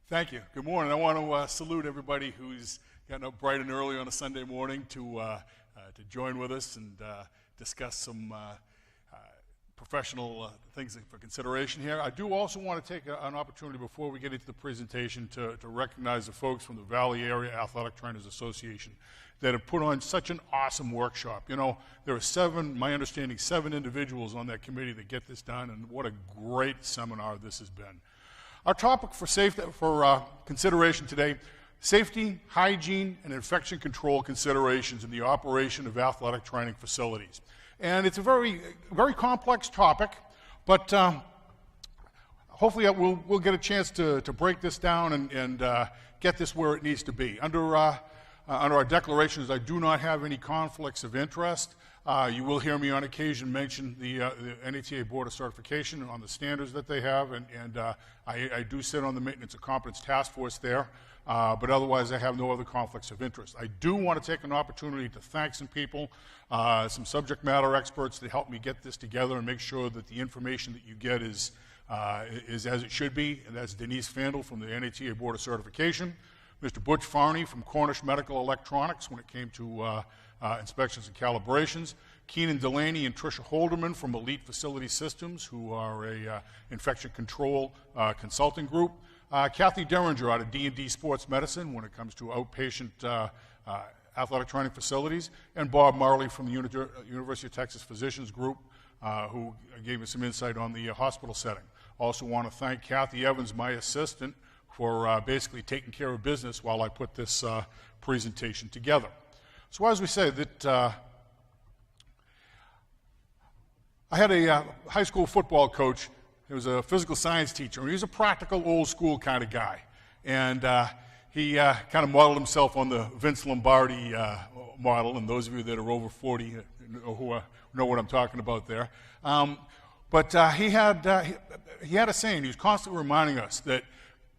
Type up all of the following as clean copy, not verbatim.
Thank you. Good morning. I want to salute everybody who's gotten up bright and early on a Sunday morning to join with us and discuss some professional things for consideration here. I do also want to take an opportunity before we get into the presentation to recognize the folks from the Valley Area Athletic Trainers Association that have put on such an awesome workshop. You know, there are my understanding, 7 individuals on that committee that get this done, and what a great seminar this has been. Our topic for consideration today: safety, hygiene, and infection control considerations in the operation of athletic training facilities. And it's a very, very complex topic, but hopefully we'll get a chance to break this down and get this where it needs to be. Under our declarations, I do not have any conflicts of interest. You will hear me on occasion mention the NATA Board of Certification on the standards that they have, and I do sit on the Maintenance of Competence Task Force there, but otherwise I have no other conflicts of interest. I do want to take an opportunity to thank some people, some subject matter experts that helped me get this together and make sure that the information that you get is as it should be, and that's Denise Fandel from the NATA Board of Certification, Mr. Butch Farney from Cornish Medical Electronics when it came to inspections and calibrations, Keenan Delaney and Tricia Holderman from Elite Facility Systems, who are a infection control consulting group, Kathy Derringer out of D&D Sports Medicine when it comes to outpatient athletic training facilities, and Bob Marley from the University of Texas Physicians Group, who gave us some insight on the hospital setting. Also want to thank Kathy Evans, my assistant, for basically taking care of business while I put this presentation together. So as we say, that I had a high school football coach. He was a physical science teacher, and he was a practical, old school kind of guy. And he kind of modeled himself on the Vince Lombardi model, and those of you that are over 40 know what I'm talking about there. But he had a saying. He was constantly reminding us that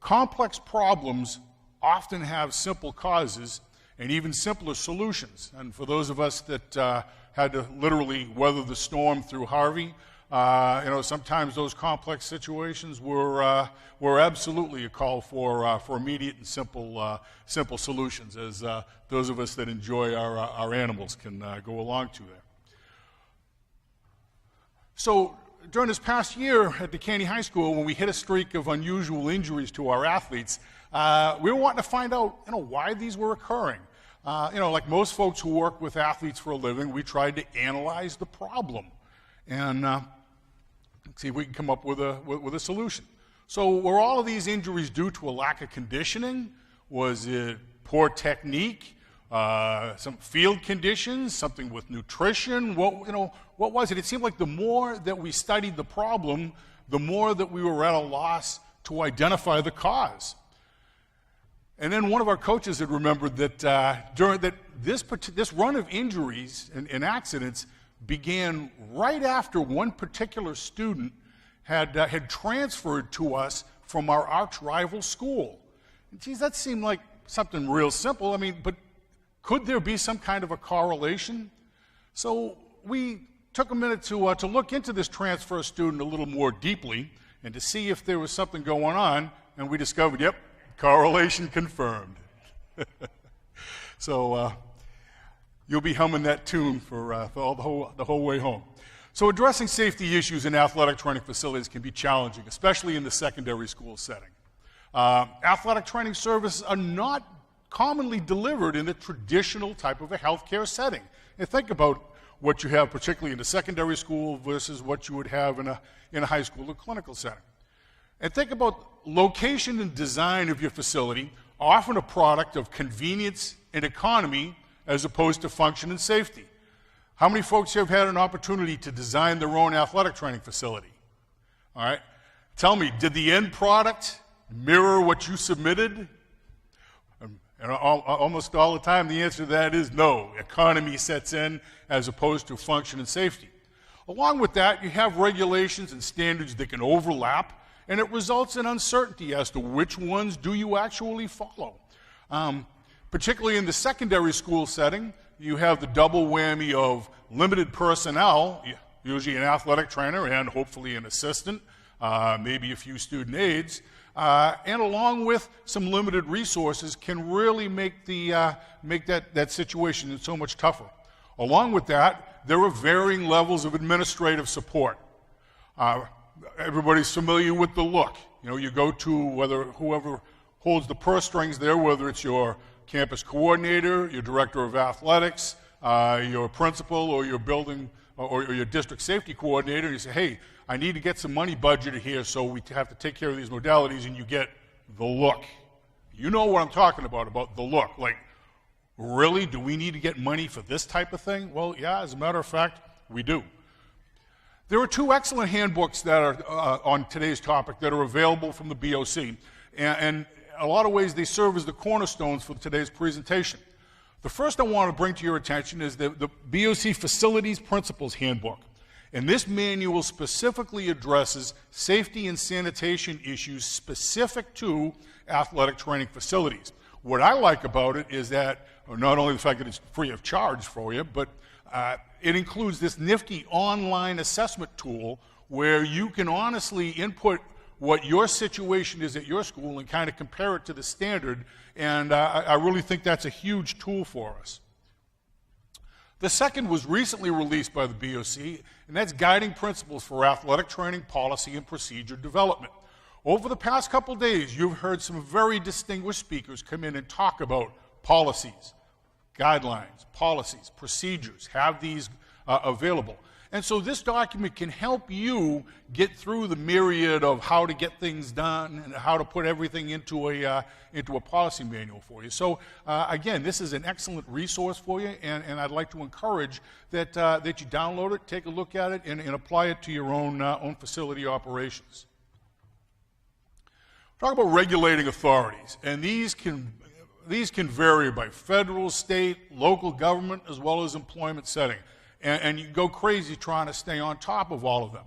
complex problems often have simple causes and even simpler solutions. And for those of us that had to literally weather the storm through Harvey, sometimes those complex situations were absolutely a call for immediate and simple solutions, as those of us that enjoy our animals can go along to there. So during this past year at DeCaney High School, when we hit a streak of unusual injuries to our athletes, we were wanting to find out, why these were occurring. Like most folks who work with athletes for a living, we tried to analyze the problem and see if we can come up with a solution. So were all of these injuries due to a lack of conditioning? Was it poor technique? Some field conditions? Something with nutrition? What was it? It seemed like the more that we studied the problem, the more that we were at a loss to identify the cause. And then one of our coaches had remembered that during this run of injuries and accidents began right after one particular student had transferred to us from our arch rival school. And geez, that seemed like something real simple. But could there be some kind of a correlation? So we took a minute to look into this transfer student a little more deeply and to see if there was something going on, and we discovered, yep, correlation confirmed. So you'll be humming that tune for the whole way home. So addressing safety issues in athletic training facilities can be challenging, especially in the secondary school setting. Athletic training services are not commonly delivered in the traditional type of a healthcare setting. And think about what you have, particularly in the secondary school versus what you would have in a high school or clinical setting. And think about location and design of your facility, often a product of convenience and economy as opposed to function and safety. How many folks here have had an opportunity to design their own athletic training facility? All right. Tell me, did the end product mirror what you submitted? And almost all the time the answer to that is no. Economy sets in as opposed to function and safety. Along with that, you have regulations and standards that can overlap, and it results in uncertainty as to which ones do you actually follow. Particularly in the secondary school setting, you have the double whammy of limited personnel, usually an athletic trainer and hopefully an assistant, maybe a few student aides, and along with some limited resources can really make that situation so much tougher. Along with that, there are varying levels of administrative support. Everybody's familiar with the look. You know, you go to whoever holds the purse strings there, whether it's your campus coordinator, your director of athletics, your principal, or your building or your district safety coordinator, and you say, hey, I need to get some money budgeted here, so we have to take care of these modalities, and you get the look. You know what I'm talking about the look. Like, really, do we need to get money for this type of thing? Well, yeah, as a matter of fact, we do. There are two excellent handbooks that are on today's topic that are available from the BOC, and in a lot of ways they serve as the cornerstones for today's presentation. The first I want to bring to your attention is the BOC Facilities Principles Handbook. And this manual specifically addresses safety and sanitation issues specific to athletic training facilities. What I like about it is that not only the fact that it's free of charge for you, but it includes this nifty online assessment tool where you can honestly input what your situation is at your school and kind of compare it to the standard, and I really think that's a huge tool for us. The second was recently released by the BOC, and that's Guiding Principles for Athletic Training Policy and Procedure Development. Over the past couple days, you've heard some very distinguished speakers come in and talk about policies, guidelines, policies, procedures, have these available. And so this document can help you get through the myriad of how to get things done and how to put everything into a policy manual for you. So again, this is an excellent resource for you, and I'd like to encourage that you download it, take a look at it, and apply it to your own facility operations. Talk about regulating authorities, and these can vary by federal, state, local government, as well as employment setting. And you go crazy trying to stay on top of all of them.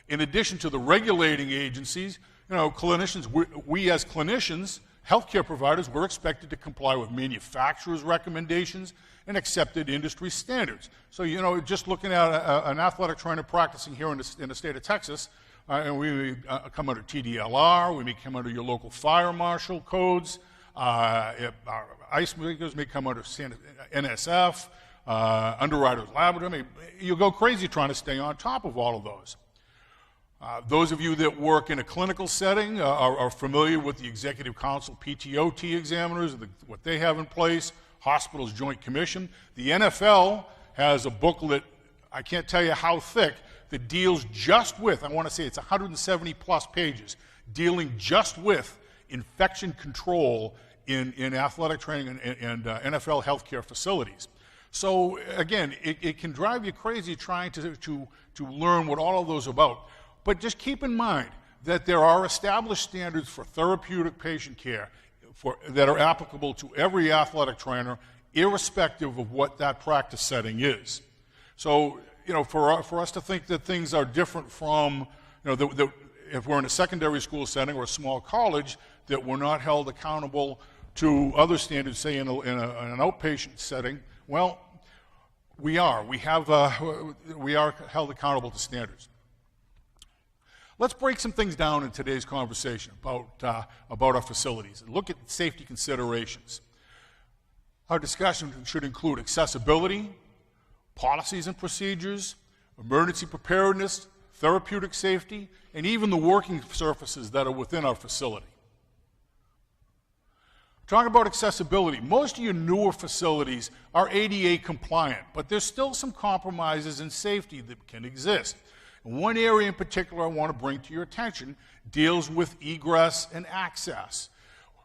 In addition to the regulating agencies, you know, clinicians, we as clinicians, healthcare providers, we're expected to comply with manufacturers' recommendations and accepted industry standards. So, you know, just looking at an athletic trainer practicing here in the state of Texas, and we may come under TDLR, we may come under your local fire marshal codes, our ice makers may come under NSF, Underwriters Laboratory. You'll go crazy trying to stay on top of all of those. Those of you that work in a clinical setting are familiar with the Executive Council PTOT examiners, what they have in place, Hospitals Joint Commission. The NFL has a booklet, I can't tell you how thick, that deals just with, I want to say it's 170 plus pages, dealing just with infection control in athletic training and NFL healthcare facilities. So again, it can drive you crazy trying to learn what all of those are about. But just keep in mind that there are established standards for therapeutic patient care that are applicable to every athletic trainer, irrespective of what that practice setting is. So, you know, for us to think that things are different from, you know, if we're in a secondary school setting or a small college, that we're not held accountable to other standards, say in an outpatient setting, well, we are. We are held accountable to standards. Let's break some things down in today's conversation about our facilities and look at safety considerations. Our discussion should include accessibility, policies and procedures, emergency preparedness, therapeutic safety, and even the working surfaces that are within our facility. Talking about accessibility, most of your newer facilities are ADA compliant, but there's still some compromises in safety that can exist. And one area in particular I want to bring to your attention deals with egress and access.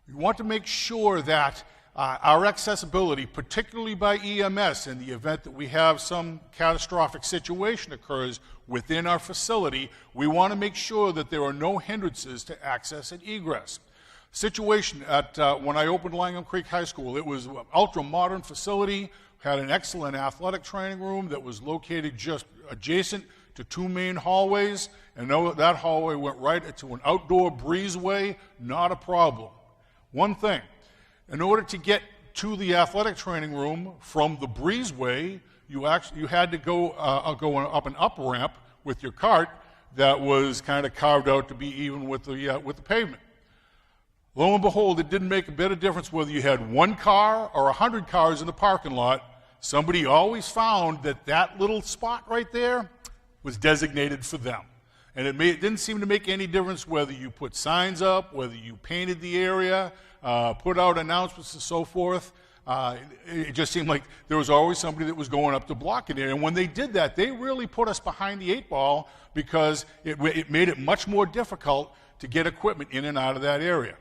We want to make sure that our accessibility, particularly by EMS, in the event that we have some catastrophic situation occurs within our facility, we want to make sure that there are no hindrances to access and egress. Situation at when I opened Langham Creek High School, it was an ultra-modern facility, had an excellent athletic training room that was located just adjacent to two main hallways, and that hallway went right into an outdoor breezeway, not a problem. One thing, in order to get to the athletic training room from the breezeway, you had to go up an up ramp with your cart that was kind of carved out to be even with the pavement. Lo and behold, it didn't make a bit of difference whether you had 1 car or 100 cars in the parking lot. Somebody always found that that little spot right there was designated for them. And it didn't seem to make any difference whether you put signs up, whether you painted the area, put out announcements and so forth. It just seemed like there was always somebody that was going up to block it. And when they did that, they really put us behind the 8 ball because it made it much more difficult to get equipment in and out of that area.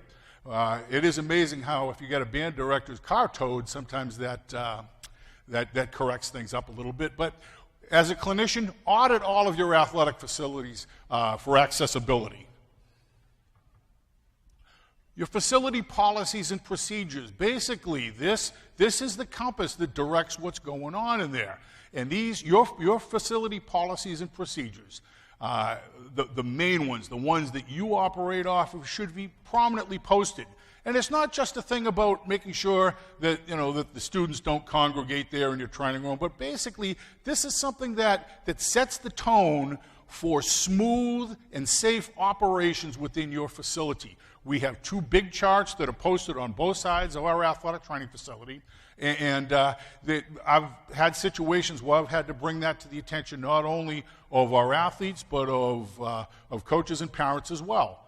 It is amazing how if you get a band director's car towed, sometimes that corrects things up a little bit. But as a clinician, audit all of your athletic facilities for accessibility. Your facility policies and procedures. Basically, this is the compass that directs what's going on in there. And your facility policies and procedures, the main ones, the ones that you operate off of, should be prominently posted. And it's not just a thing about making sure that, that the students don't congregate there in your training room, but basically this is something that sets the tone for smooth and safe operations within your facility. We have 2 big charts that are posted on both sides of our athletic training facility. And I've had situations where I've had to bring that to the attention not only of our athletes, but of coaches and parents as well.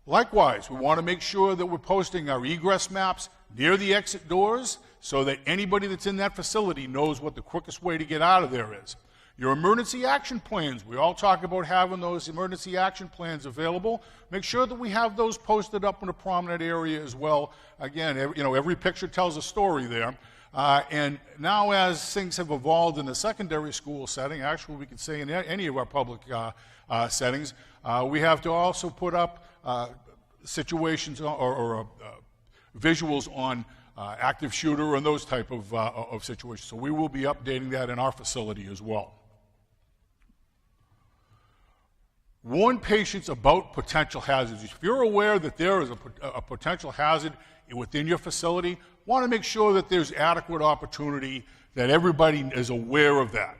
Likewise, we want to make sure that we're posting our egress maps near the exit doors so that anybody that's in that facility knows what the quickest way to get out of there is. Your emergency action plans, we all talk about having those emergency action plans available. Make sure that we have those posted up in a prominent area as well. Again, every picture tells a story there. And now as things have evolved in the secondary school setting, actually we could say in any of our public settings, we have to also put up situations or visuals on active shooter and those type of situations. So we will be updating that in our facility as well. Warn patients about potential hazards. If you're aware that there is a potential hazard within your facility, want to make sure that there's adequate opportunity, that everybody is aware of that.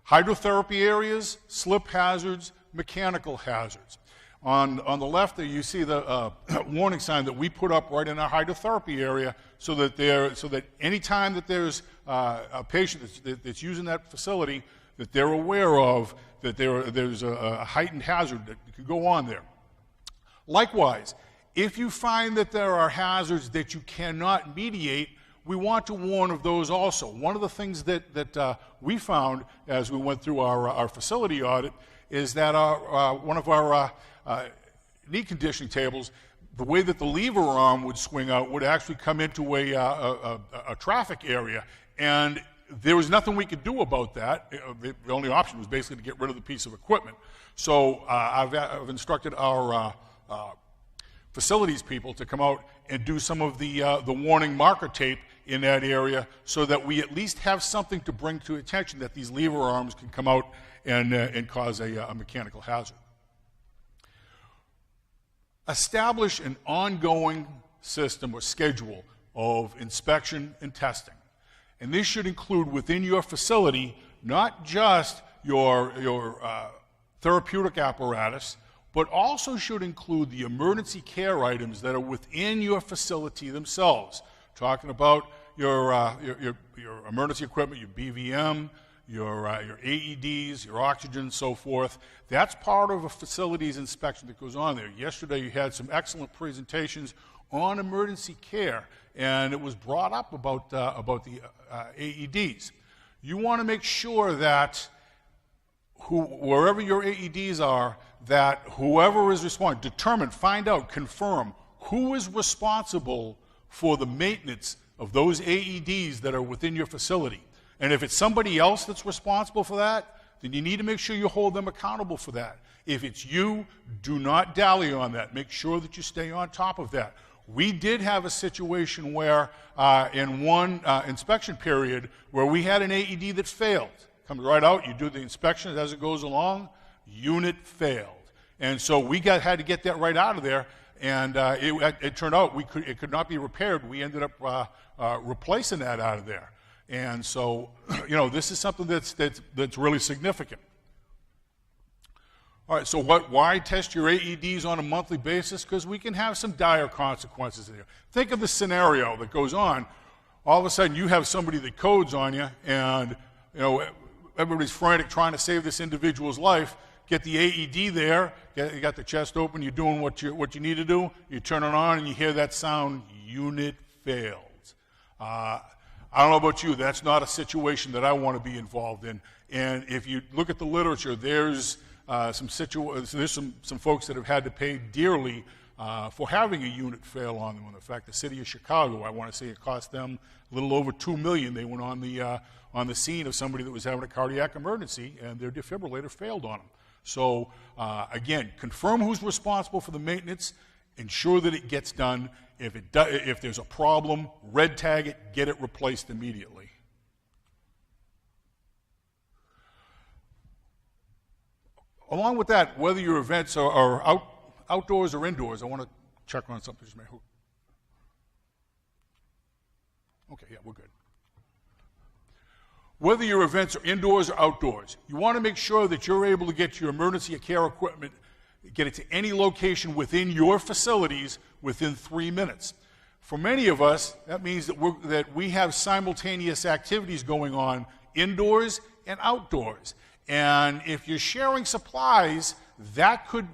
Hydrotherapy areas, slip hazards, mechanical hazards. On the left there, you see the warning sign that we put up right in our hydrotherapy area so that any time that there's a patient that's using that facility, that they're aware of that there's a heightened hazard that could go on there. Likewise, if you find that there are hazards that you cannot mediate, we want to warn of those also. One of the things that we found as we went through our facility audit is that one of our knee conditioning tables, the way that the lever arm would swing out would actually come into a traffic area, and there was nothing we could do about that. The only option was basically to get rid of the piece of equipment. So I've instructed our facilities people to come out and do some of the warning marker tape in that area so that we at least have something to bring to attention that these lever arms can come out and cause a mechanical hazard. Establish an ongoing system or schedule of inspection and testing. And this should include within your facility not just your therapeutic apparatus, but also should include the emergency care items that are within your facility themselves. Talking about your emergency equipment, your BVM, your AEDs, your oxygen, so forth. That's part of a facilities inspection that goes on there. Yesterday you had some excellent presentations on emergency care, and it was brought up about the AEDs. You want to make sure that wherever your AEDs are, that whoever is responsible, find out, confirm who is responsible for the maintenance of those AEDs that are within your facility. And if it's somebody else that's responsible for that, then you need to make sure you hold them accountable for that. If it's you, do not dally on that. Make sure that you stay on top of that. We did have a situation where in one inspection period where we had an AED that failed. Comes right out, you do the inspection as it goes along, unit failed. And so we had to get that right out of there, and it turned out it could not be repaired. We ended up replacing that out of there. And so, this is something that's really significant. All right, so why test your AEDs on a monthly basis? Because we can have some dire consequences in here. Think of the scenario that goes on. All of a sudden, you have somebody that codes on you, and everybody's frantic trying to save this individual's life. Get the AED there. You got the chest open. You're doing what you need to do. You turn it on, and you hear that sound. Unit failed. I don't know about you. That's not a situation that I want to be involved in. And if you look at the literature, there's some folks that have had to pay dearly for having a unit fail on them. In fact, the city of Chicago, I want to say it cost them a little over $2 million. They went on the scene of somebody that was having a cardiac emergency, and their defibrillator failed on them. So again, confirm who's responsible for the maintenance, ensure that it gets done. If there's a problem, red tag it, get it replaced immediately. Along with that, whether your events are outdoors or indoors, I want to check on something. Okay, yeah, we're good. Whether your events are indoors or outdoors, you want to make sure that you're able to get your emergency care equipment, get it to any location within your facilities within 3 minutes. For many of us, that means that we have simultaneous activities going on indoors and outdoors. And if you're sharing supplies,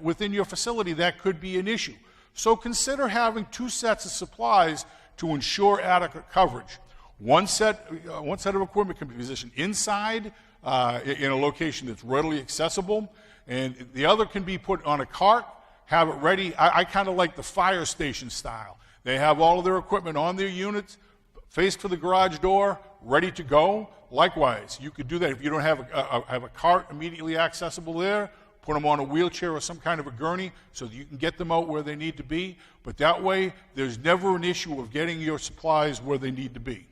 within your facility, that could be an issue. So consider having 2 sets of supplies to ensure adequate coverage. One set of equipment can be positioned inside in a location that's readily accessible, and the other can be put on a cart, have it ready. I kind of like the fire station style. They have all of their equipment on their units, faced for the garage door, ready to go. Likewise, you could do that if you don't have a cart immediately accessible there. Put them on a wheelchair or some kind of a gurney so that you can get them out where they need to be. But that way, there's never an issue of getting your supplies where they need to be.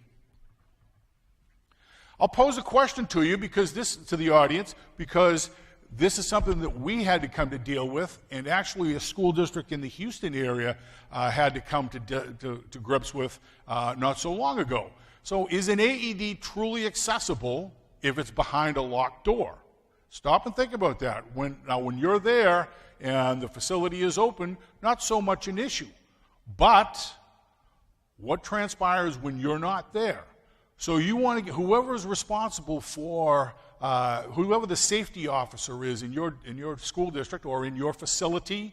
I'll pose a question to you to the audience, because this is something that we had to come to deal with, and actually a school district in the Houston area had to come to grips with not so long ago. So is an AED truly accessible if it's behind a locked door? Stop and think about that. When you're there and the facility is open, not so much an issue. But what transpires when you're not there? So you want to get whoever is responsible for whoever the safety officer is in your school district or in your facility,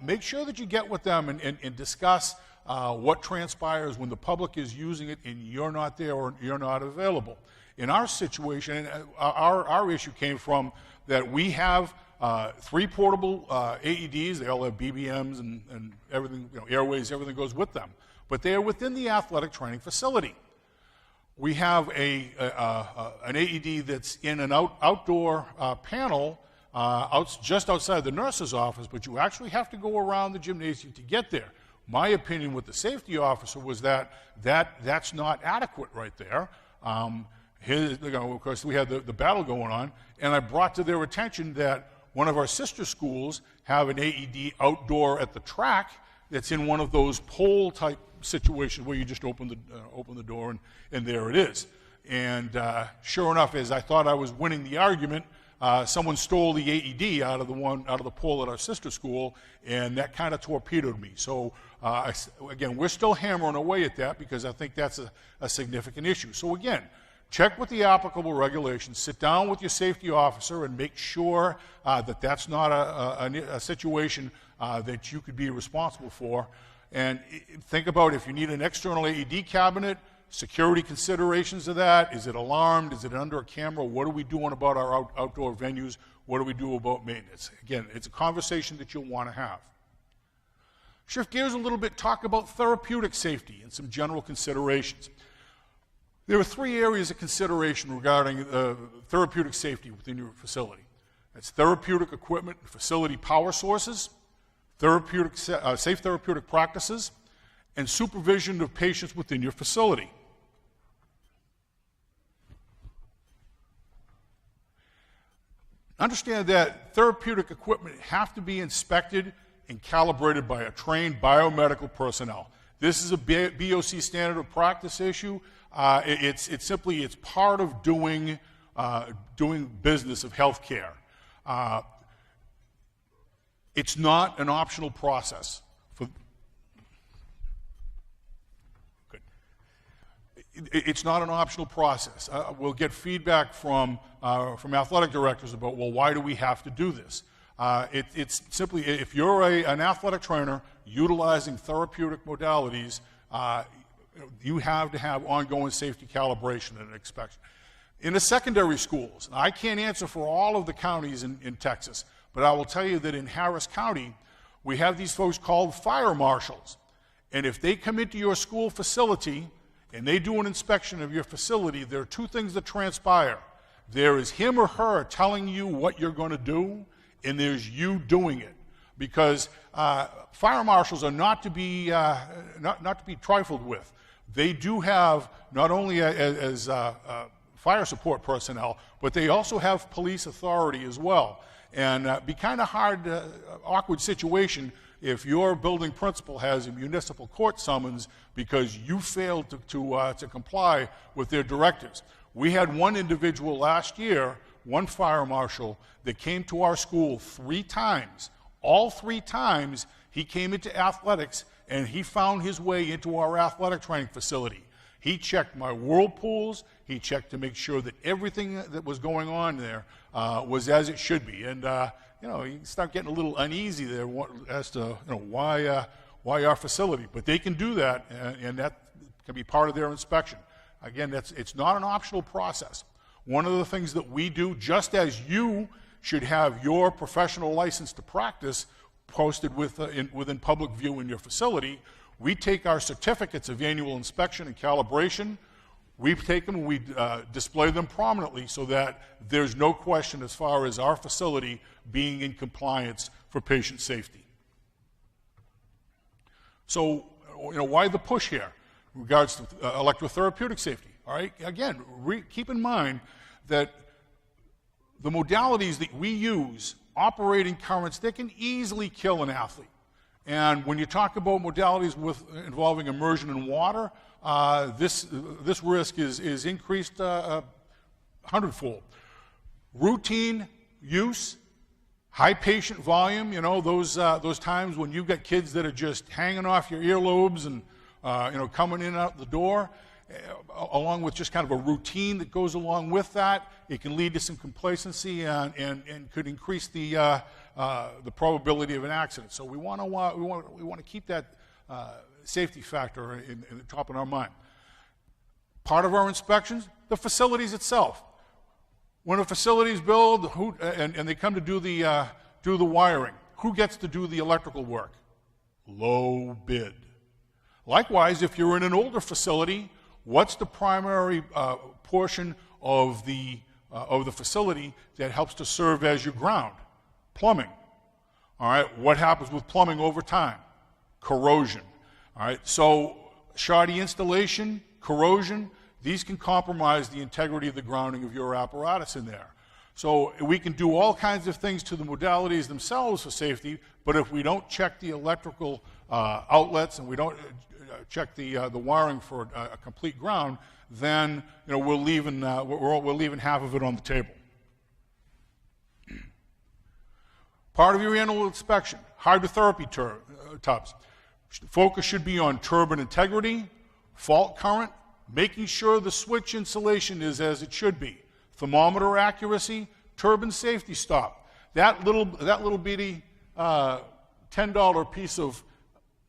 make sure that you get with them and discuss what transpires when the public is using it and you're not there or you're not available. In our situation, our issue came from that we have 3 portable AEDs. They all have BBMs and everything, airways, everything goes with them. But they are within the athletic training facility. We have an AED that's in an outdoor panel just outside the nurse's office, but you actually have to go around the gymnasium to get there. My opinion with the safety officer was that's not adequate right there. Of course, we had the battle going on, and I brought to their attention that one of our sister schools have an AED outdoor at the track that's in one of those pole-type situations where you just open the door and there it is. And sure enough, as I thought I was winning the argument, someone stole the AED out of the pole at our sister school, and that kind of torpedoed me. So again, we're still hammering away at that because I think that's a significant issue. So again, check with the applicable regulations, sit down with your safety officer and make sure that that's not a situation that you could be responsible for. And think about if you need an external AED cabinet, security considerations of that. Is it alarmed? Is it under a camera? What are we doing about our outdoor venues? What do we do about maintenance? Again, it's a conversation that you'll want to have. Shift gears a little bit, talk about therapeutic safety and some general considerations. There are 3 areas of consideration regarding therapeutic safety within your facility. That's therapeutic equipment and facility power sources, safe therapeutic practices, and supervision of patients within your facility. Understand that therapeutic equipment have to be inspected and calibrated by a trained biomedical personnel. This is a BOC standard of practice issue. It's part of doing business of healthcare. It's not an optional process. It's not an optional process. We'll get feedback from athletic directors about, well, why do we have to do this? It's simply, if you're an athletic trainer utilizing therapeutic modalities, you have to have ongoing safety calibration and inspection. In the secondary schools, I can't answer for all of the counties in Texas, but I will tell you that in Harris County, we have these folks called fire marshals. And if they come into your school facility and they do an inspection of your facility, there are two things that transpire. There is him or her telling you what you're going to do, and there's you doing it. Because fire marshals are not to be trifled with. They do have, not only as fire support personnel, but they also have police authority as well. And be kind of awkward situation if your building principal has a municipal court summons because you failed to comply with their directives. We had one individual last year, one fire marshal, that came to our school 3 times. All 3 times he came into athletics and he found his way into our athletic training facility. He checked my whirlpools. He checked to make sure that everything that was going on there was as it should be. And you start getting a little uneasy there as to why our facility. But they can do that, and that can be part of their inspection. Again, it's not an optional process. One of the things that we do, just as you should have your professional license to practice posted within public view in your facility, we take our certificates of annual inspection and calibration, we take them and we display them prominently so that there's no question as far as our facility being in compliance for patient safety. So, why the push here in regards to electrotherapeutic safety? All right, again, keep in mind that the modalities that we use, operating currents, they can easily kill an athlete. And when you talk about modalities involving immersion in water, this risk is increased 100-fold. Routine use, high patient volume, those times when you've got kids that are just hanging off your earlobes and coming in and out the door, along with just kind of a routine that goes along with that, it can lead to some complacency and could increase the probability of an accident. So we want to keep that safety factor in the top of our mind. Part of our inspections, the facilities itself. When a facility is built and they come to do the wiring, who gets to do the electrical work? Low bid. Likewise, if you're in an older facility, what's the primary portion of the facility that helps to serve as your ground? Plumbing. All right, what happens with plumbing over time? Corrosion. All right, so shoddy installation, corrosion, these can compromise the integrity of the grounding of your apparatus in there. So we can do all kinds of things to the modalities themselves for safety, but if we don't check the electrical outlets and we don't check the wiring for a complete ground, then we're leaving half of it on the table. Part of your annual inspection, hydrotherapy tubs. Focus should be on turbine integrity, fault current, making sure the switch insulation is as it should be, thermometer accuracy, turbine safety stop. That little bitty $10 piece of,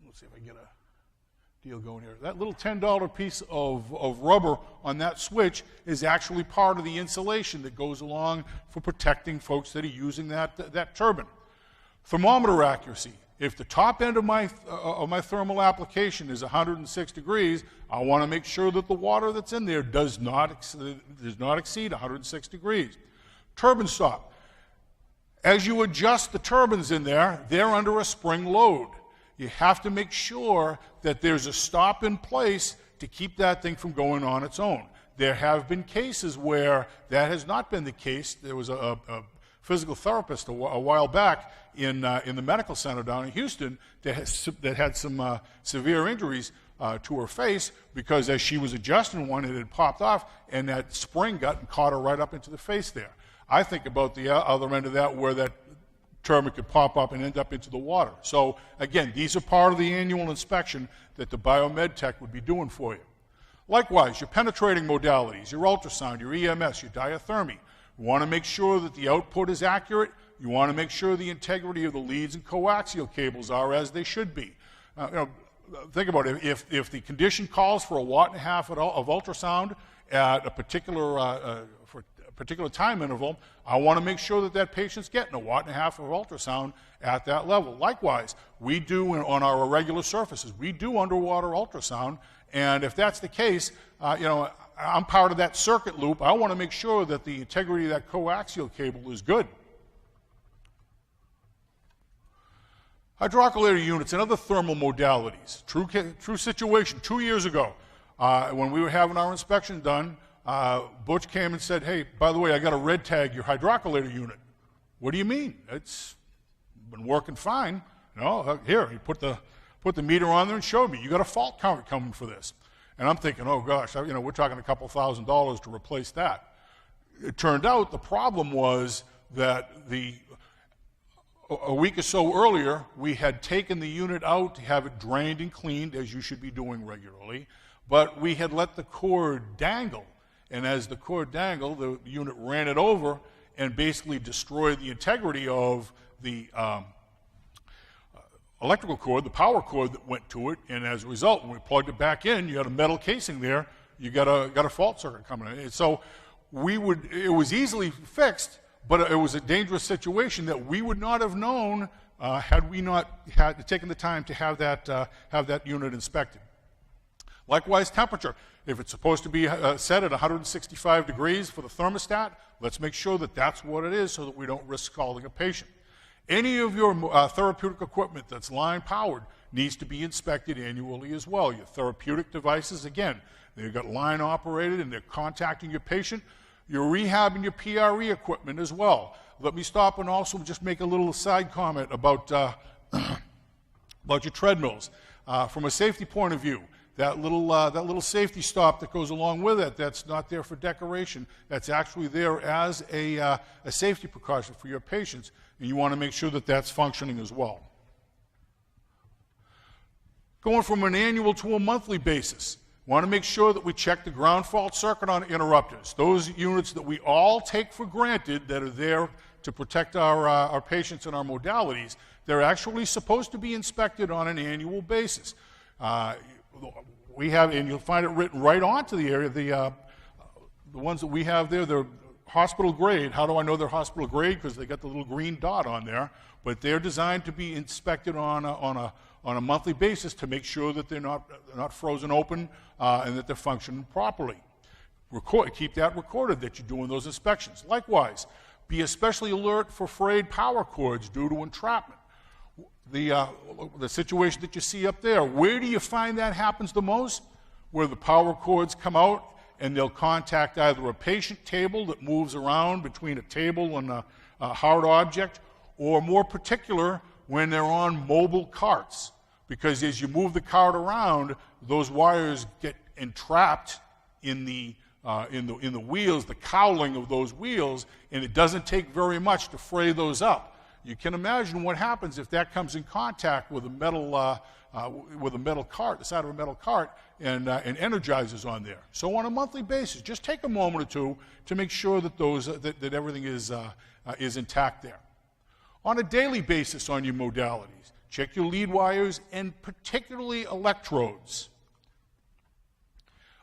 let's see if I can get a deal going here. That little $10 piece of rubber on that switch is actually part of the insulation that goes along for protecting folks that are using that turbine. Thermometer accuracy. If the top end of my thermal application is 106 degrees, I want to make sure that the water that's in there does not exceed 106 degrees. Turbine stop. As you adjust the turbines in there, they're under a spring load. You have to make sure that there's a stop in place to keep that thing from going on its own. There have been cases where that has not been the case. There was a physical therapist a while back in the medical center down in Houston that had some severe injuries to her face because as she was adjusting one, it had popped off and that spring got and caught her right up into the face there. I think about the other end of that where that turbine could pop up and end up into the water. So again, these are part of the annual inspection that the biomed tech would be doing for you. Likewise, your penetrating modalities, your ultrasound, your EMS, your diathermy. You want to make sure that the output is accurate. You want to make sure the integrity of the leads and coaxial cables are as they should be. Think about it. If the condition calls for 1.5 watts of ultrasound at a particular time interval, I want to make sure that that patient's getting 1.5 watts of ultrasound at that level. Likewise, we do on our irregular surfaces, we do underwater ultrasound, and if that's the case, I'm part of that circuit loop. I want to make sure that the integrity of that coaxial cable is good. Hydrocollator units and other thermal modalities. True situation. 2 years ago, when we were having our inspection done, Butch came and said, "Hey, by the way, I got to red tag your hydrocollator unit." "What do you mean? It's been working fine." "No, here." He put the meter on there and showed me, "You got a fault current coming for this." And I'm thinking, oh gosh, we're talking a couple $1,000s to replace that. It turned out the problem was that a week or so earlier, we had taken the unit out to have it drained and cleaned, as you should be doing regularly, but we had let the cord dangle. And as the cord dangled, the unit ran it over and basically destroyed the integrity of the electrical cord, the power cord that went to it, and as a result, when we plugged it back in, you had a metal casing there, you got a fault circuit coming in. And so it was easily fixed, but it was a dangerous situation that we would not have known had we not taken the time to have that unit inspected. Likewise, temperature. If it's supposed to be set at 165 degrees for the thermostat, let's make sure that that's what it is so that we don't risk scalding a patient. Any of your therapeutic equipment that's line powered needs to be inspected annually as well. Your therapeutic devices, again, they've got line operated and they're contacting your patient. Your rehab and your PRE equipment as well. Let me stop and also just make a little side comment about your treadmills. From a safety point of view, that little safety stop that goes along with it, that's not there for decoration. That's actually there as a safety precaution for your patients, and you want to make sure that that's functioning as well. Going from an annual to a monthly basis, want to make sure that we check the ground fault circuit on interrupters. Those units that we all take for granted that are there to protect our patients and our modalities, they're actually supposed to be inspected on an annual basis. We have, and you'll find it written right onto the area, the ones that we have there, they're hospital grade. How do I know they're hospital grade? Because they got the little green dot on there, but they're designed to be inspected on a monthly basis to make sure that they're not frozen open and that they're functioning properly. Keep that recorded that you're doing those inspections. Likewise, be especially alert for frayed power cords due to entrapment. The situation that you see up there, where do you find that happens the most? Where the power cords come out and they'll contact either a patient table that moves around between a table and a hard object, or more particular, when they're on mobile carts. Because as you move the cart around, those wires get entrapped in the wheels, the cowling of those wheels, and it doesn't take very much to fray those up. You can imagine what happens if that comes in contact with a metal cart, the side of a metal cart, and energizes on there. So on a monthly basis, just take a moment or two to make sure that that everything is intact there. On a daily basis on your modalities, check your lead wires and particularly electrodes.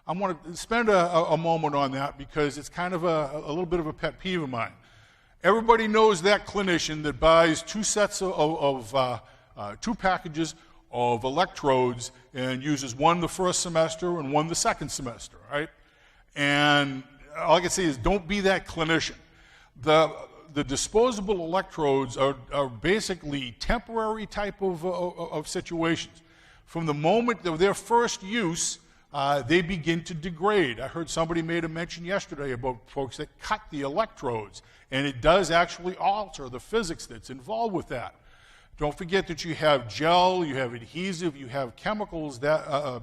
I want to spend a moment on that because it's kind of a little bit of a pet peeve of mine. Everybody knows that clinician that buys two packages of electrodes and uses one the first semester and one the second semester, right? And all I can say is don't be that clinician. The disposable electrodes are basically temporary type of situations. From the moment of their first use, they begin to degrade. I heard somebody made a mention yesterday about folks that cut the electrodes, and it does actually alter the physics that's involved with that. Don't forget that you have gel, you have adhesive, you have chemicals that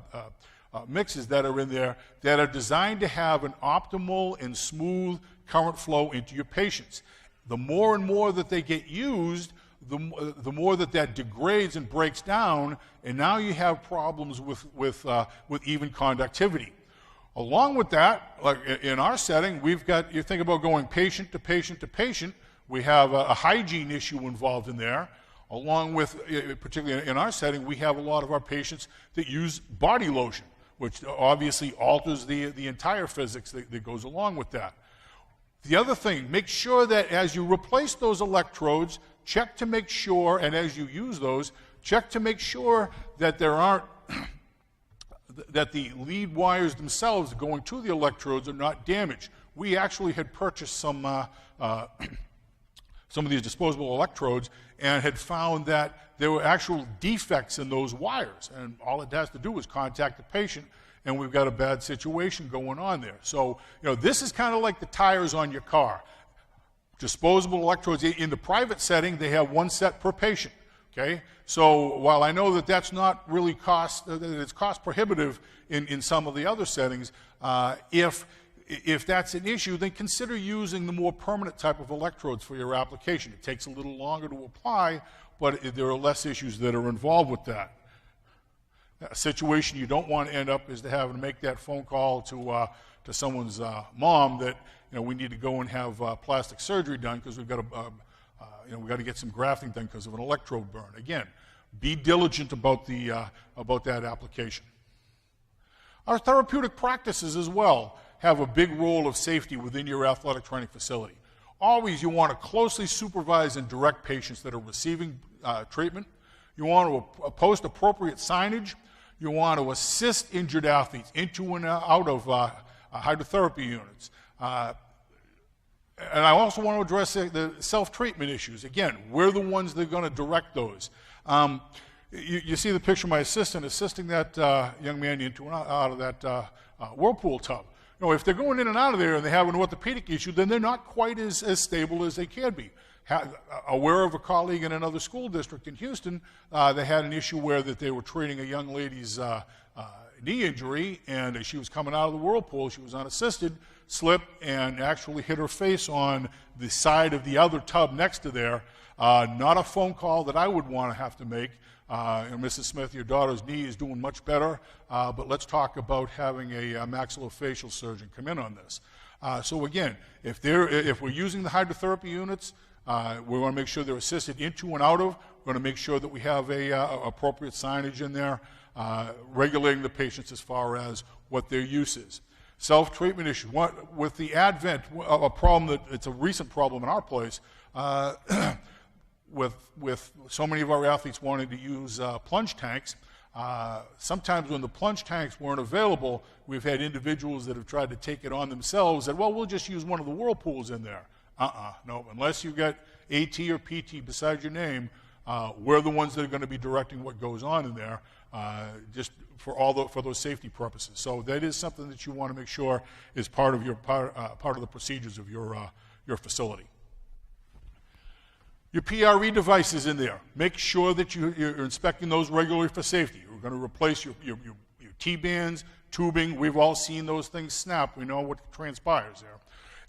mixes that are in there that are designed to have an optimal and smooth current flow into your patients. The more and more that they get used, the more that degrades and breaks down, and now you have problems with even conductivity. Along with that, like in our setting, you think about going patient to patient to patient, we have a hygiene issue involved in there. Along with, particularly in our setting, we have a lot of our patients that use body lotion, which obviously alters the entire physics that goes along with that. The other thing, make sure that as you replace those electrodes, check to make sure, and as you use those, check to make sure that there aren't, that the lead wires themselves going to the electrodes are not damaged. We actually had purchased some of these disposable electrodes and had found that there were actual defects in those wires, and all it has to do is contact the patient, and we've got a bad situation going on there. So, this is kind of like the tires on your car. Disposable electrodes, in the private setting, they have one set per patient, okay? So while I know that that's not really it's cost prohibitive in some of the other settings, if that's an issue, then consider using the more permanent type of electrodes for your application. It takes a little longer to apply, but there are less issues that are involved with that. A situation you don't want to end up is to have to make that phone call to someone's mom that we need to go and have plastic surgery done because we've got to get some grafting done because of an electrode burn. Again, be diligent about that application. Our therapeutic practices as well have a big role of safety within your athletic training facility. Always you want to closely supervise and direct patients that are receiving treatment. You want to post appropriate signage. You want to assist injured athletes into and out of hydrotherapy units. And I also want to address the self-treatment issues. Again, we're the ones that are going to direct those. You see the picture of my assistant assisting that young man into and out of that whirlpool tub. If they're going in and out of there and they have an orthopedic issue, then they're not quite as stable as they can be. Aware of a colleague in another school district in Houston, they had an issue where that they were treating a young lady's knee injury, and she was coming out of the whirlpool. She was unassisted, slipped, and actually hit her face on the side of the other tub next to there. Not a phone call that I would want to have to make. Mrs. Smith, your daughter's knee is doing much better, but let's talk about having a maxillofacial surgeon come in on this. So again, if we're using the hydrotherapy units, we want to make sure they're assisted into and out of. We're going to make sure that we have appropriate signage in there, regulating the patients as far as what their use is. Self-treatment issue. With the advent of a problem it's a recent problem in our place, with so many of our athletes wanting to use plunge tanks, sometimes when the plunge tanks weren't available, we've had individuals that have tried to take it on themselves and, well, we'll just use one of the whirlpools in there. No, unless you got AT or PT beside your name, we're the ones that are going to be directing what goes on in there, just for those safety purposes. So that is something that you want to make sure is part of the procedures of your facility. Your PRE devices in there. Make sure that you're inspecting those regularly for safety. We're going to replace your T-bands, tubing. We've all seen those things snap. We know what transpires there.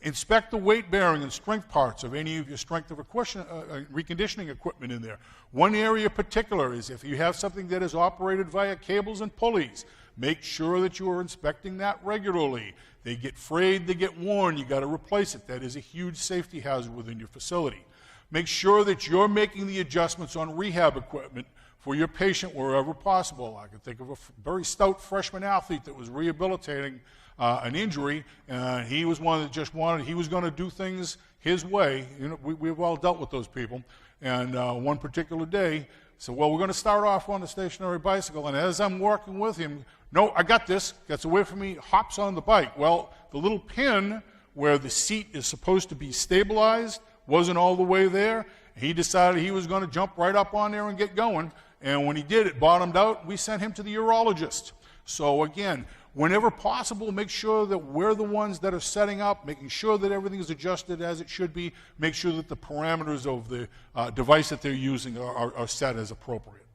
Inspect the weight-bearing and strength parts of any of your strength of reconditioning equipment in there. One area in particular is if you have something that is operated via cables and pulleys, make sure that you are inspecting that regularly. They get frayed, they get worn, you got to replace it. That is a huge safety hazard within your facility. Make sure that you're making the adjustments on rehab equipment for your patient wherever possible. I can think of a very stout freshman athlete that was rehabilitating an injury, and he was one that just he was going to do things his way. We've all dealt with those people. And one particular day, so, well, we're going to start off on the stationary bicycle, and as I'm working with him, no, I got this, gets away from me, hops on the bike. Well, the little pin where the seat is supposed to be stabilized wasn't all the way there. He decided he was going to jump right up on there and get going, and when he did, it bottomed out. We sent him to the urologist. So again, whenever possible, make sure that we're the ones that are setting up, making sure that everything is adjusted as it should be, make sure that the parameters of the device that they're using are set as appropriate.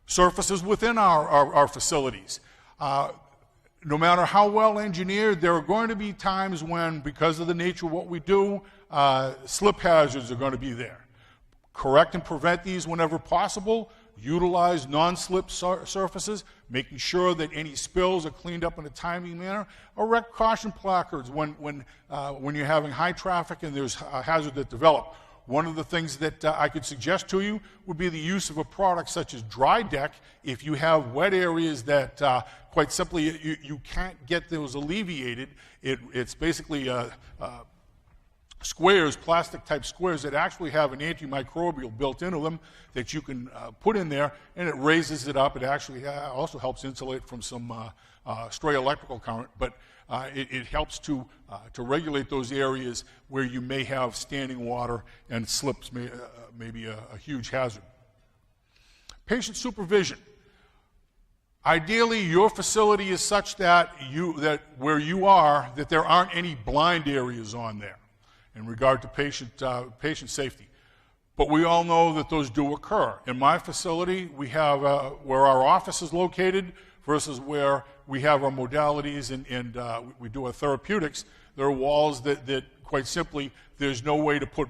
Surfaces within our facilities. No matter how well engineered, there are going to be times when, because of the nature of what we do, slip hazards are going to be there. correct and prevent these whenever possible. Utilize non-slip surfaces, making sure that any spills are cleaned up in a timely manner. Erect caution placards when you're having high traffic and there's a hazard that develop. One of the things that I could suggest to you would be the use of a product such as Dry Deck if you have wet areas that quite simply you can't get those alleviated. It's basically squares, plastic type squares that actually have an antimicrobial built into them that you can put in there, and it raises it up. It actually also helps insulate from some stray electrical current, but it helps to regulate those areas where you may have standing water and slips may be a huge hazard. Patient supervision. Ideally, your facility is such that where you are, that there aren't any blind areas on there in regard to patient safety. But we all know that those do occur. In my facility, we have where our office is located versus where we have our modalities and we do our therapeutics. There are walls that quite simply, there's no way to put,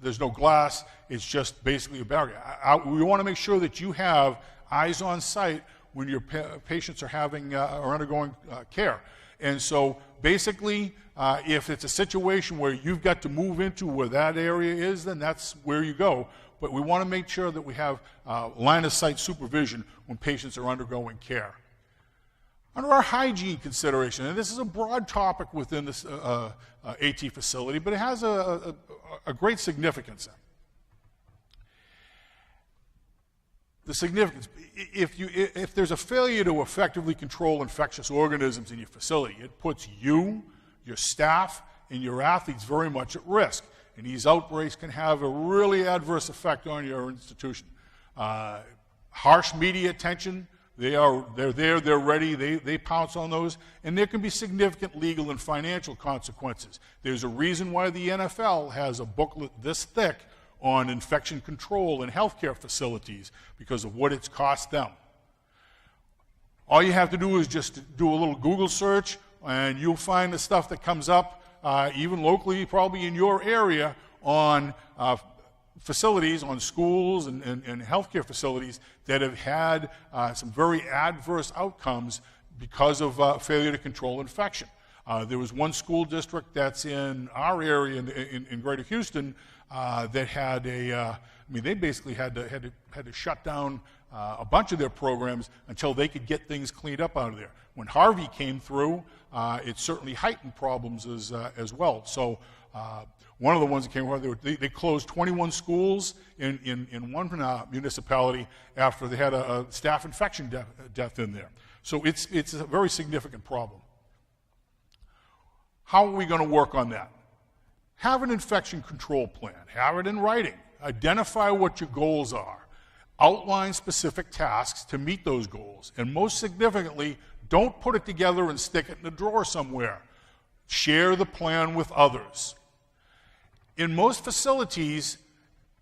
there's no glass, it's just basically a barrier. We want to make sure that you have eyes on site when your patients are undergoing care. And so basically, if it's a situation where you've got to move into where that area is, then that's where you go. But we want to make sure that we have line of sight supervision when patients are undergoing care. Under our hygiene consideration, and this is a broad topic within this AT facility, but it has a great significance. The significance, if there's a failure to effectively control infectious organisms in your facility, it puts you, your staff, and your athletes very much at risk. And these outbreaks can have a really adverse effect on your institution. Harsh media attention, they're there, they're ready, they pounce on those, and there can be significant legal and financial consequences. There's a reason why the NFL has a booklet this thick on infection control in healthcare facilities because of what it's cost them. All you have to do is just do a little Google search and you'll find the stuff that comes up, even locally, probably in your area, on facilities, on schools and healthcare facilities that have had some very adverse outcomes because of failure to control infection. There was one school district that's in our area in Greater Houston that had they basically had to shut down a bunch of their programs until they could get things cleaned up out of there. When Harvey came through, it certainly heightened problems as well. So one of the ones that came around, they closed 21 schools in one municipality after they had a staff infection death in there. So it's a very significant problem. How are we going to work on that? Have an infection control plan. Have it in writing. Identify what your goals are. Outline specific tasks to meet those goals. And most significantly, don't put it together and stick it in a drawer somewhere. Share the plan with others. In most facilities,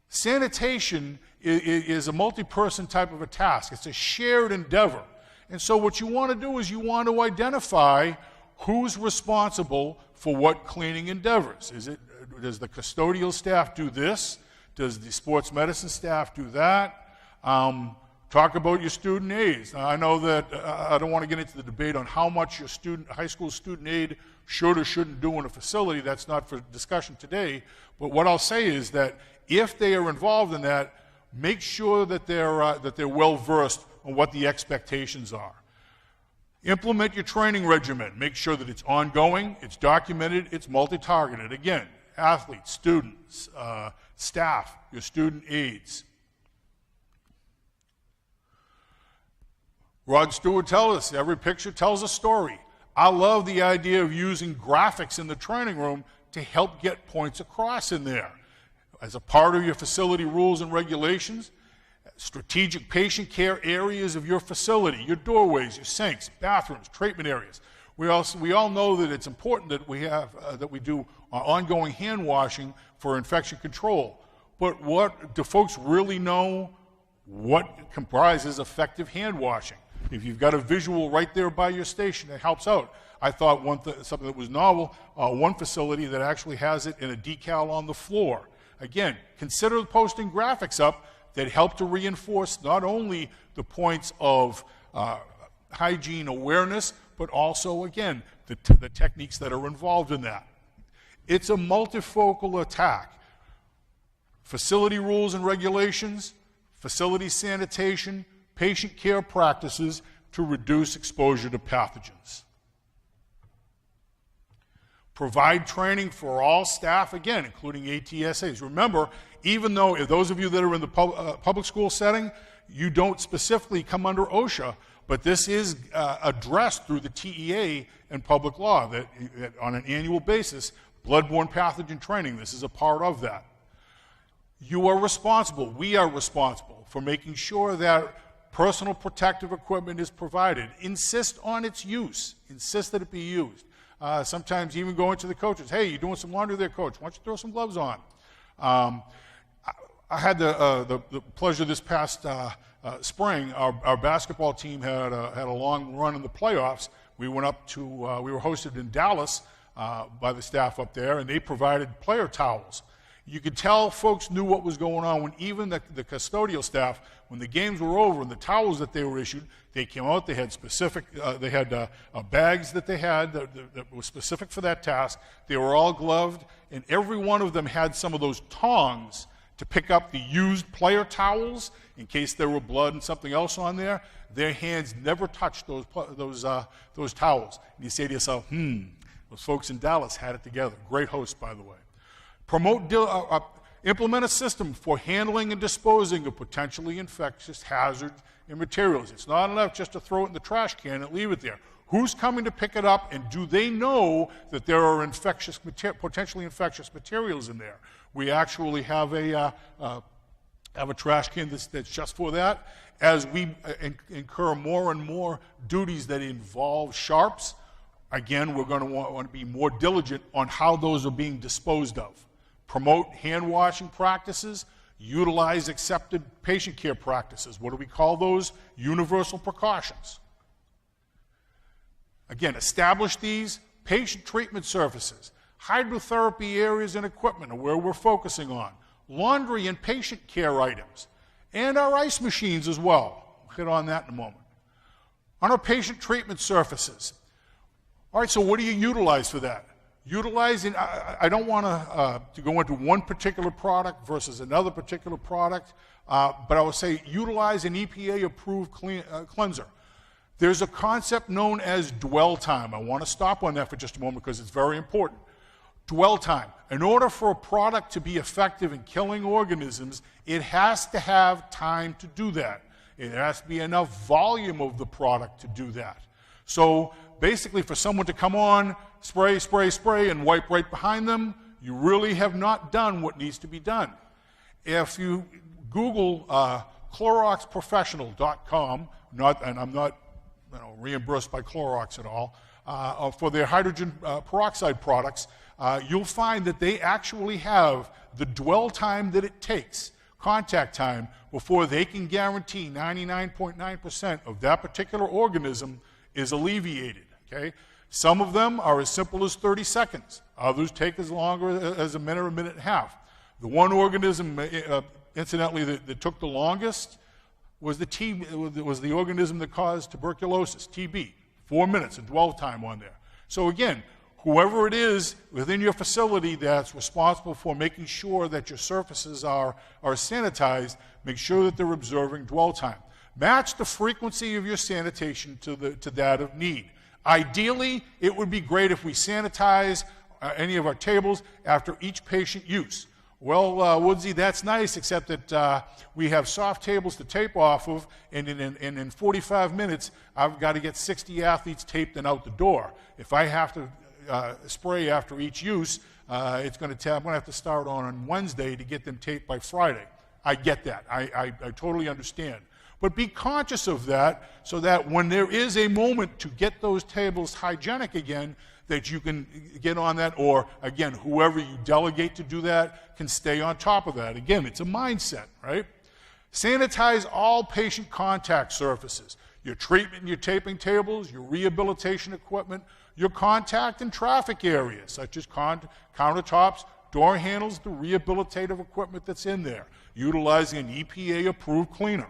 sanitation is a multi-person type of a task. It's a shared endeavor. And so what you want to do is you want to identify who's responsible for what cleaning endeavors. Does the custodial staff do this? Does the sports medicine staff do that? Talk about your student aides. Now, I know that I don't want to get into the debate on how much your high school student aide should or shouldn't do in a facility. That's not for discussion today. But what I'll say is that if they are involved in that, make sure that they're well versed on what the expectations are. Implement your training regimen. Make sure that it's ongoing, it's documented, it's multi-targeted. Again, athletes, students, staff, your student aides. Rod Stewart tells us, every picture tells a story. I love the idea of using graphics in the training room to help get points across in there. As a part of your facility rules and regulations, strategic patient care areas of your facility, your doorways, your sinks, bathrooms, treatment areas. We all know that it's important that we do ongoing hand washing for infection control. But do folks really know what comprises effective hand washing? If you've got a visual right there by your station, it helps out. I thought something that was novel, one facility that actually has it in a decal on the floor. again, consider posting graphics up that help to reinforce not only the points of hygiene awareness, but also, again, the techniques that are involved in that. It's a multifocal attack. Facility rules and regulations, facility sanitation, patient care practices to reduce exposure to pathogens. Provide training for all staff, again, including ATSAs. Remember, even though, if those of you that are in the public school setting, you don't specifically come under OSHA, but this is addressed through the TEA and public law, that on an annual basis, bloodborne pathogen training, this is a part of that. You are responsible, we are responsible for making sure that personal protective equipment is provided. Insist on its use, insist that it be used. Sometimes even going to the coaches, hey, you're doing some laundry there, coach, why don't you throw some gloves on? I had the pleasure this past spring, our basketball team had a long run in the playoffs. We went up to, we were hosted in Dallas by the staff up there, and they provided player towels. You could tell folks knew what was going on when even the custodial staff, when the games were over and the towels that they were issued, they came out, they had specific, they had bags that they had that were specific for that task. They were all gloved, and every one of them had some of those tongs to pick up the used player towels in case there were blood and something else on there. Their hands never touched those towels. And you say to yourself, those folks in Dallas had it together. Great host, by the way. Implement a system for handling and disposing of potentially infectious hazards and materials. It's not enough just to throw it in the trash can and leave it there. Who's coming to pick it up, and do they know that there are potentially infectious materials in there? We actually have a trash can that's just for that. As we incur more and more duties that involve sharps, again, we're going to want to be more diligent on how those are being disposed of. Promote hand washing practices, utilize accepted patient care practices. What do we call those? Universal precautions. Again, establish these patient treatment surfaces. Hydrotherapy areas and equipment are where we're focusing on. Laundry and patient care items. And our ice machines as well. We'll hit on that in a moment. On our patient treatment surfaces. All right, so what do you utilize for that? Utilizing, I don't want to go into one particular product versus another particular product, but I would say utilize an EPA-approved cleanser. There's a concept known as dwell time. I want to stop on that for just a moment because it's very important. Dwell time. In order for a product to be effective in killing organisms, it has to have time to do that. It has to be enough volume of the product to do that. So basically, for someone to come on, spray, spray, spray, and wipe right behind them, you really have not done what needs to be done. If you Google CloroxProfessional.com, and I'm not reimbursed by Clorox at all, for their hydrogen peroxide products, you'll find that they actually have the dwell time that it takes, contact time, before they can guarantee 99.9% of that particular organism is alleviated. Okay? Some of them are as simple as 30 seconds. Others take as long as a minute or a minute and a half. The one organism, incidentally, that took the longest was the organism that caused tuberculosis, TB. 4 minutes of dwell time on there. So again, whoever it is within your facility that's responsible for making sure that your surfaces are sanitized, make sure that they're observing dwell time. Match the frequency of your sanitation to that of need. Ideally, it would be great if we sanitize any of our tables after each patient use. Well, Woodsy, that's nice, except that we have soft tables to tape off of, and in 45 minutes, I've got to get 60 athletes taped and out the door. If I have to spray after each use, I'm going to have to start on Wednesday to get them taped by Friday. I get that. I totally understand. But be conscious of that so that when there is a moment to get those tables hygienic again, that you can get on that, or again, whoever you delegate to do that can stay on top of that. Again, it's a mindset, right? Sanitize all patient contact surfaces, your treatment and your taping tables, your rehabilitation equipment, your contact and traffic areas, such as countertops, door handles, the rehabilitative equipment that's in there, utilizing an EPA-approved cleaner.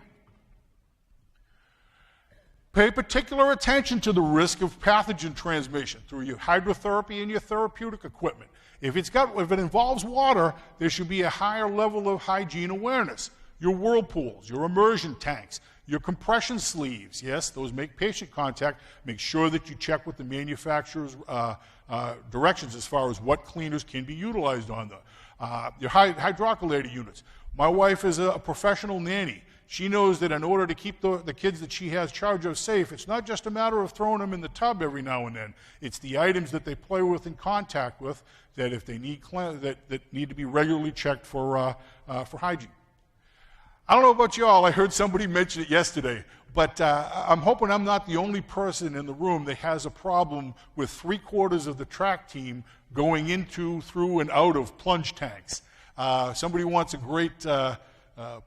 Pay particular attention to the risk of pathogen transmission through your hydrotherapy and your therapeutic equipment. If it involves water, there should be a higher level of hygiene awareness. Your whirlpools, your immersion tanks, your compression sleeves, yes, those make patient contact. Make sure that you check with the manufacturer's directions as far as what cleaners can be utilized on them. Your hydrocollator units. My wife is a professional nanny. She knows that in order to keep the kids that she has charge of safe, it's not just a matter of throwing them in the tub every now and then. It's the items that they play with and contact with that if they need that need to be regularly checked for hygiene. I don't know about y'all, I heard somebody mention it yesterday, but I'm hoping I'm not the only person in the room that has a problem with 3/4 of the track team going into, through, and out of plunge tanks. Somebody wants a great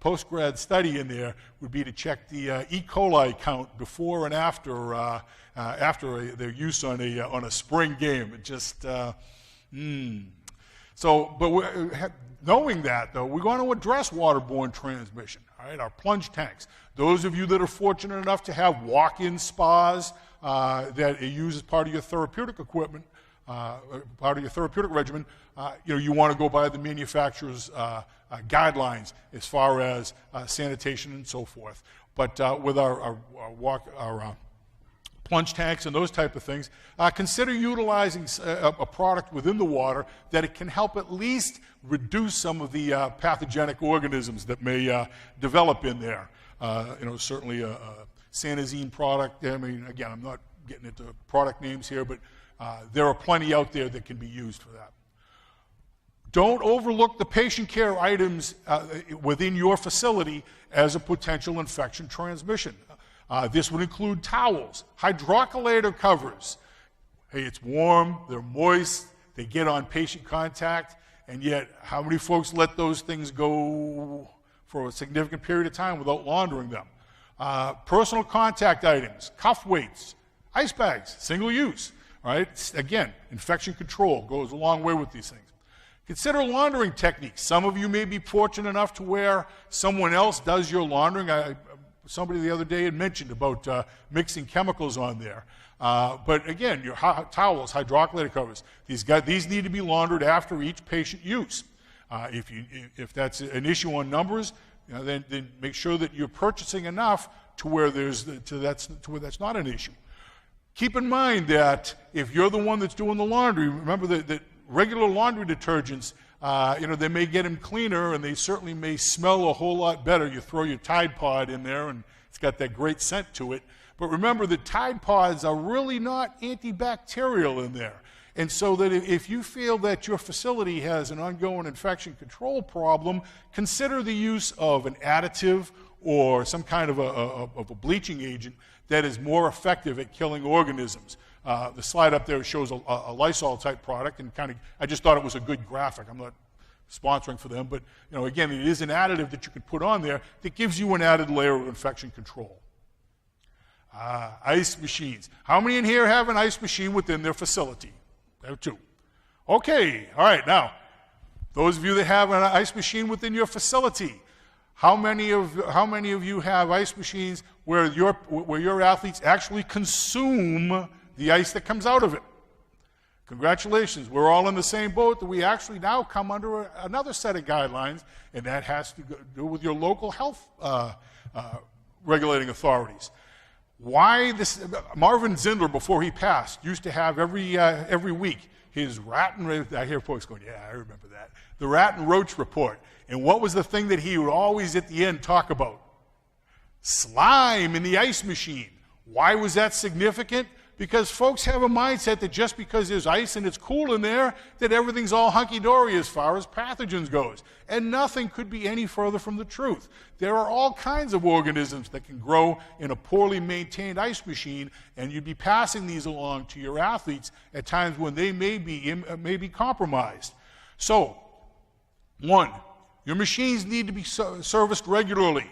post-grad study in there would be to check the E. coli count before and after their use on a spring game. It just, So, but knowing that, though, we're going to address waterborne transmission, all right, our plunge tanks. Those of you that are fortunate enough to have walk-in spas that you use as part of your therapeutic equipment, part of your therapeutic regimen, you want to go by the manufacturer's guidelines as far as sanitation and so forth. But with our plunge tanks and those type of things, consider utilizing a product within the water that it can help at least reduce some of the pathogenic organisms that may develop in there. Certainly a Sanitation product. I mean, again, I'm not getting into product names here, but there are plenty out there that can be used for that. Don't overlook the patient care items within your facility as a potential infection transmission. This would include towels, hydrocollator covers. Hey, it's warm, they're moist, they get on patient contact, and yet how many folks let those things go for a significant period of time without laundering them? Personal contact items, cuff weights, ice bags, single use. All right? Again, infection control goes a long way with these things. Consider laundering techniques. Some of you may be fortunate enough to where someone else does your laundering. Somebody the other day had mentioned about mixing chemicals on there. But again, your towels, hydrocollator covers, these need to be laundered after each patient use. If that's an issue on numbers, then make sure that you're purchasing enough to where that's not an issue. Keep in mind that if you're the one that's doing the laundry, remember that regular laundry detergents, they may get them cleaner and they certainly may smell a whole lot better. You throw your Tide Pod in there and it's got that great scent to it. But remember that Tide Pods are really not antibacterial in there. And so that if you feel that your facility has an ongoing infection control problem, consider the use of an additive or some kind of a bleaching agent that is more effective at killing organisms. The slide up there shows a Lysol type product, and I just thought it was a good graphic. I'm not sponsoring for them, but again, it is an additive that you can put on there that gives you an added layer of infection control. Ice machines. How many in here have an ice machine within their facility? There are 2. Okay, all right. Now, those of you that have an ice machine within your facility, how many of you have ice machines where your athletes actually consume the ice that comes out of it? Congratulations, we're all in the same boat, that we actually now come under another set of guidelines, and that has to do with your local health regulating authorities. Why this? Marvin Zindler, before he passed, used to have every week his rat and, I hear folks going, yeah, I remember that, the rat and roach report. And what was the thing that he would always at the end talk about? Slime in the ice machine. Why was that significant? Because folks have a mindset that just because there's ice and it's cool in there, that everything's all hunky-dory as far as pathogens goes. And nothing could be any further from the truth. There are all kinds of organisms that can grow in a poorly maintained ice machine, and you'd be passing these along to your athletes at times when they may be compromised. So, 1, your machines need to be serviced regularly.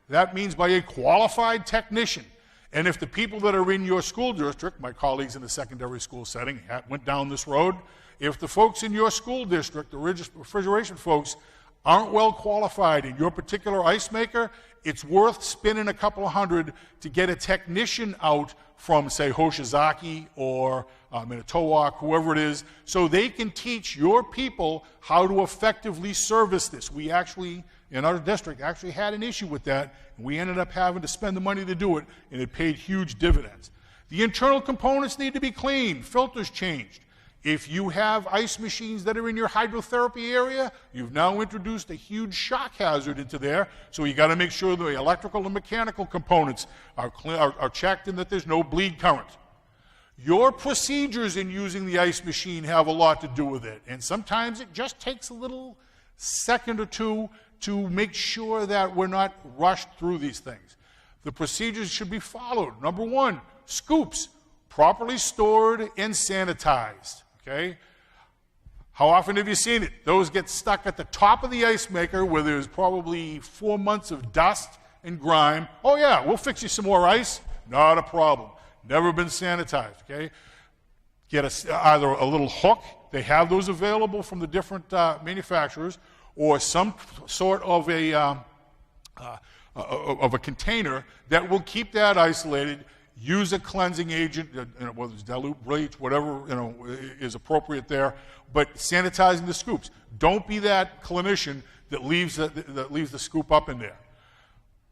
That means by a qualified technician. And if the people that are in your school district, my colleagues in the secondary school setting, went down this road, If the folks in your school district, the refrigeration folks, aren't well qualified in your particular ice maker, it's worth spending a couple of hundred to get a technician out from, say, Hoshizaki or Manitowoc, whoever it is, so they can teach your people how to effectively service this. We actually, in our district, actually had an issue with that, and we ended up having to spend the money to do it, and it paid huge dividends. The internal components need to be cleaned, filters changed. If you have ice machines that are in your hydrotherapy area, you've now introduced a huge shock hazard into there, so you got to make sure the electrical and mechanical components are checked and that there's no bleed current. Your procedures in using the ice machine have a lot to do with it, and sometimes it just takes a little second or two to make sure that we're not rushed through these things. The procedures should be followed. Number one, scoops, properly stored and sanitized. Okay? How often have you seen it? Those get stuck at the top of the ice maker where there's probably 4 months of dust and grime. Oh yeah, we'll fix you some more ice. Not a problem. Never been sanitized, okay? Get either a little hook, they have those available from the different manufacturers, or some sort of a container that will keep that isolated. Use a cleansing agent, whether it's dilute, bleach, whatever is appropriate there, but sanitizing the scoops. Don't be that clinician that leaves the scoop up in there.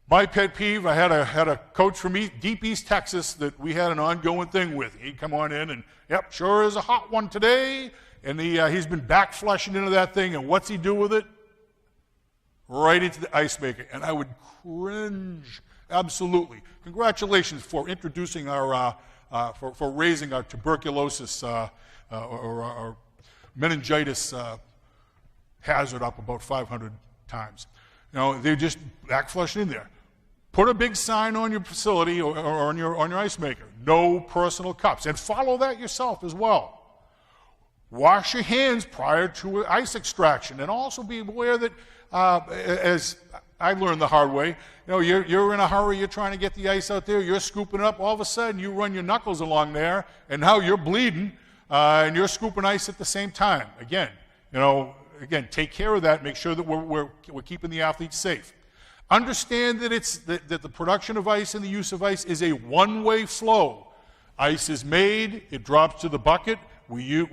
My pet peeve, I had a coach from deep East Texas that we had an ongoing thing with. He'd come on in and, yep, sure is a hot one today, and he's been back flushing into that thing, and what's he do with it? Right into the ice maker, and I would cringe. Absolutely. Congratulations for introducing our, for raising our tuberculosis or our meningitis hazard up about 500 times. They're just back flushing in there. Put a big sign on your facility or on your ice maker. No personal cups. And follow that yourself as well. Wash your hands prior to ice extraction. And also be aware that, as I learned the hard way, you're in a hurry, you're trying to get the ice out there, you're scooping it up, all of a sudden you run your knuckles along there, and now you're bleeding, and you're scooping ice at the same time. Again, take care of that, make sure that we're keeping the athletes safe. Understand that that the production of ice and the use of ice is a one-way flow. Ice is made, it drops to the bucket, we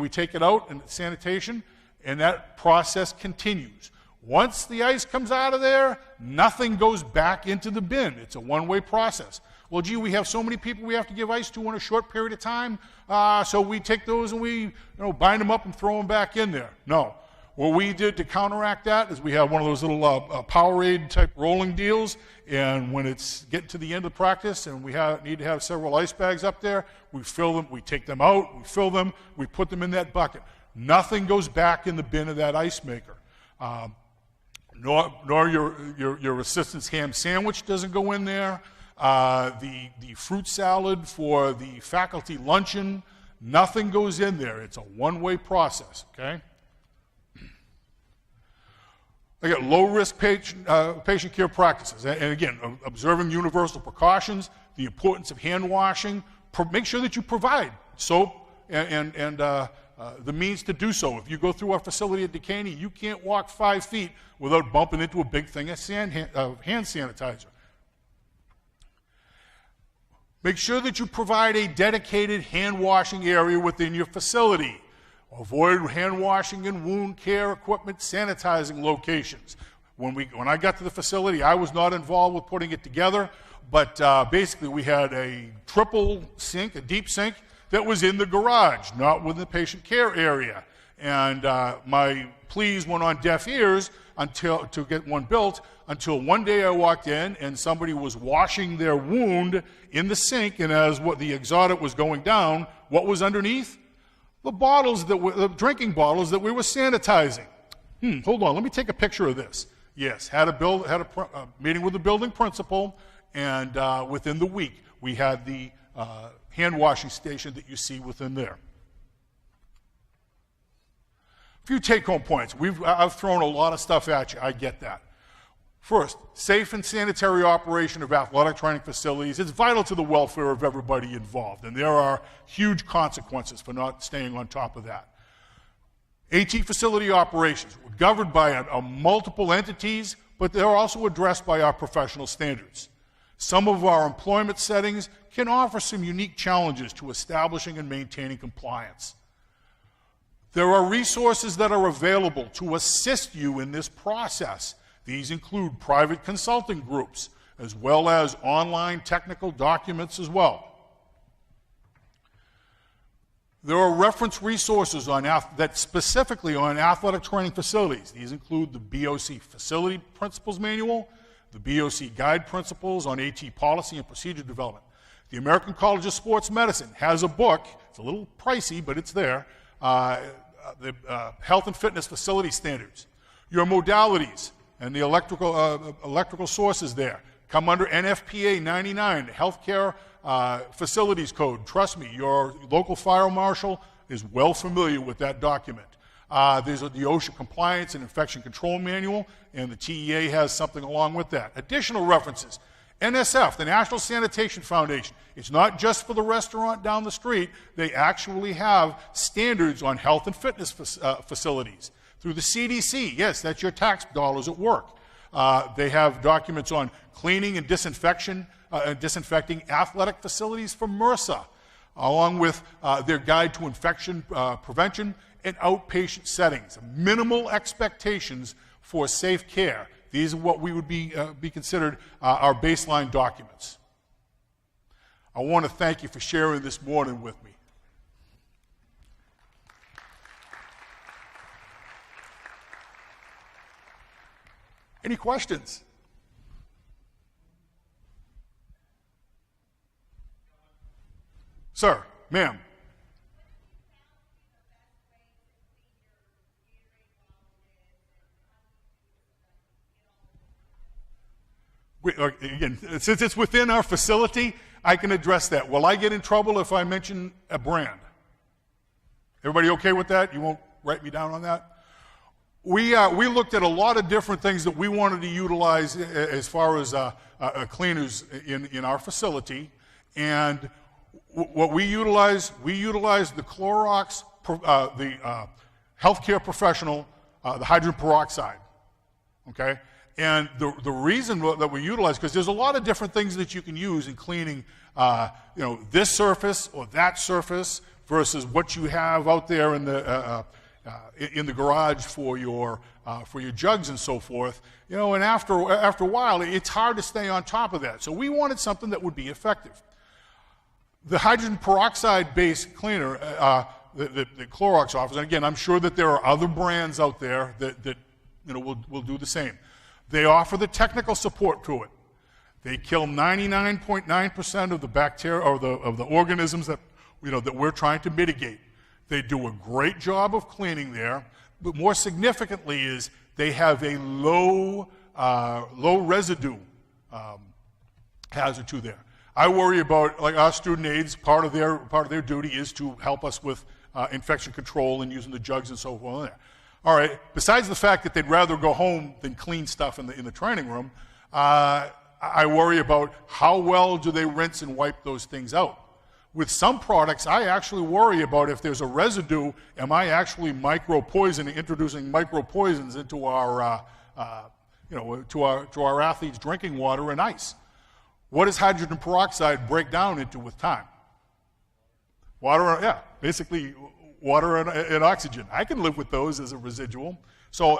take it out in sanitation, and that process continues. Once the ice comes out of there, nothing goes back into the bin. It's a one-way process. Well, gee, we have so many people we have to give ice to in a short period of time, so we take those and we bind them up and throw them back in there. No. What we did to counteract that is we have one of those little Powerade type rolling deals, and when it's getting to the end of practice and we need to have several ice bags up there, we fill them, we take them out, we fill them, we put them in that bucket. Nothing goes back in the bin of that ice maker. Nor your assistant's ham sandwich doesn't go in there. The fruit salad for the faculty luncheon, nothing goes in there. It's a one-way process, okay? I got low-risk patient care practices. And again, observing universal precautions, the importance of hand washing. Make sure that you provide soap and the means to do so. If you go through our facility at Decaney, you can't walk 5 feet without bumping into a big thing of hand sanitizer. Make sure that you provide a dedicated hand washing area within your facility. Avoid hand washing and wound care equipment sanitizing locations. When I got to the facility, I was not involved with putting it together, but basically we had a triple sink, a deep sink, that was in the garage, not within the patient care area. And my pleas went on deaf ears to get one built until one day I walked in and somebody was washing their wound in the sink, and as the exudate was going down, what was underneath? The drinking bottles that we were sanitizing. Hold on, let me take a picture of this. Yes, had a meeting with the building principal, and within the week we had the hand washing station that you see within there. A few take-home points. I've thrown a lot of stuff at you. I get that. First, safe and sanitary operation of athletic training facilities is vital to the welfare of everybody involved, and there are huge consequences for not staying on top of that. AT facility operations. We're governed by multiple entities, but they're also addressed by our professional standards. Some of our employment settings can offer some unique challenges to establishing and maintaining compliance. There are resources that are available to assist you in this process. These include private consulting groups, as well as online technical documents as well. There are reference resources that specifically on athletic training facilities. These include the BOC Facility Principles Manual, the BOC Guide Principles on AT Policy and Procedure Development. The American College of Sports Medicine has a book. It's a little pricey, but it's there. The Health and Fitness Facility Standards. Your modalities and the electrical sources there come under NFPA 99, Healthcare Facilities Code. Trust me, your local fire marshal is well familiar with that document. There's the OSHA Compliance and Infection Control Manual, and the TEA has something along with that. Additional references. NSF, the National Sanitation Foundation. It's not just for the restaurant down the street. They actually have standards on health and fitness facilities. Through the CDC, yes, that's your tax dollars at work. They have documents on cleaning and disinfecting athletic facilities for MRSA, along with their guide to infection prevention and outpatient settings. Minimal expectations for safe care. These are what we would be considered our baseline documents. I want to thank you for sharing this morning with me. Any questions? Sir, ma'am. Again, since it's within our facility, I can address that. Will I get in trouble if I mention a brand? Everybody okay with that? You won't write me down on that? We looked at a lot of different things that we wanted to utilize as far as cleaners in our facility, and what we utilized the Clorox, the healthcare professional, the hydrogen peroxide, okay? And the reason that we utilize, because there's a lot of different things that you can use in cleaning, this surface or that surface versus what you have out there in the garage for your jugs and so forth. And after a while, it's hard to stay on top of that. So we wanted something that would be effective. The hydrogen peroxide-based cleaner that Clorox offers, and again, I'm sure that there are other brands out there that will do the same. They offer the technical support to it. They kill 99.9% of the bacteria or of the organisms that we're trying to mitigate. They do a great job of cleaning there, but more significantly is they have a low residue hazard to there. I worry about, like our student aides, part of their duty is to help us with infection control and using the jugs and so forth there. All right, besides the fact that they'd rather go home than clean stuff in the training room, I worry about how well do they rinse and wipe those things out. With some products, I actually worry about if there's a residue, am I actually introducing micro-poisons into our, to our athletes' drinking water and ice? What does hydrogen peroxide break down into with time? Water, basically water and oxygen. I can live with those as a residual. So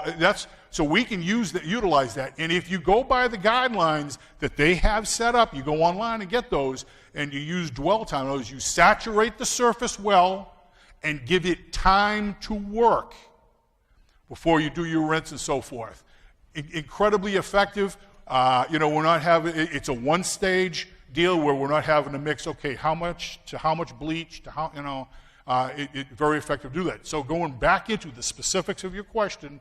we can utilize that. And if you go by the guidelines that they have set up, you go online and get those, and you use dwell time. Those, you saturate the surface well and give it time to work before you do your rinse and so forth. Incredibly effective. We're not having, it's a one-stage deal where we're not having to mix, okay, how much bleach to how, it's very effective to do that. So going back into the specifics of your question,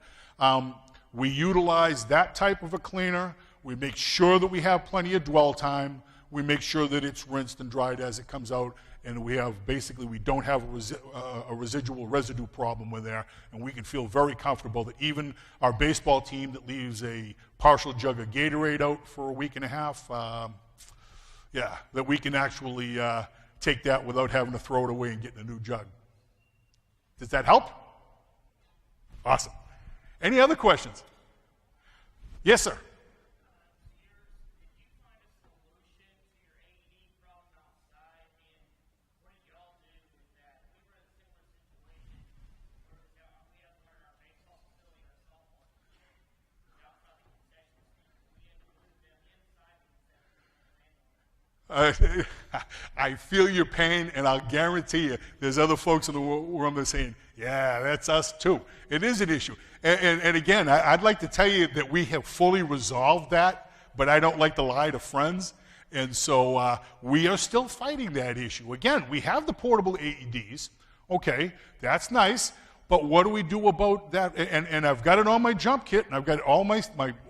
we utilize that type of a cleaner. We make sure that we have plenty of dwell time. We make sure that it's rinsed and dried as it comes out, and we don't have a residual residue problem with there, and we can feel very comfortable that even our baseball team that leaves a partial jug of Gatorade out for a week and a half, that we can actually take that without having to throw it away and get a new jug. Does that help? Awesome. Any other questions? Yes, sir. I feel your pain, and I'll guarantee you there's other folks in the room that are saying, yeah, that's us too. It is an issue. And again, I'd like to tell you that we have fully resolved that, but I don't like to lie to friends. And so we are still fighting that issue. Again, we have the portable AEDs. Okay, that's nice. But what do we do about that? And I've got it on my jump kit, and I've got all my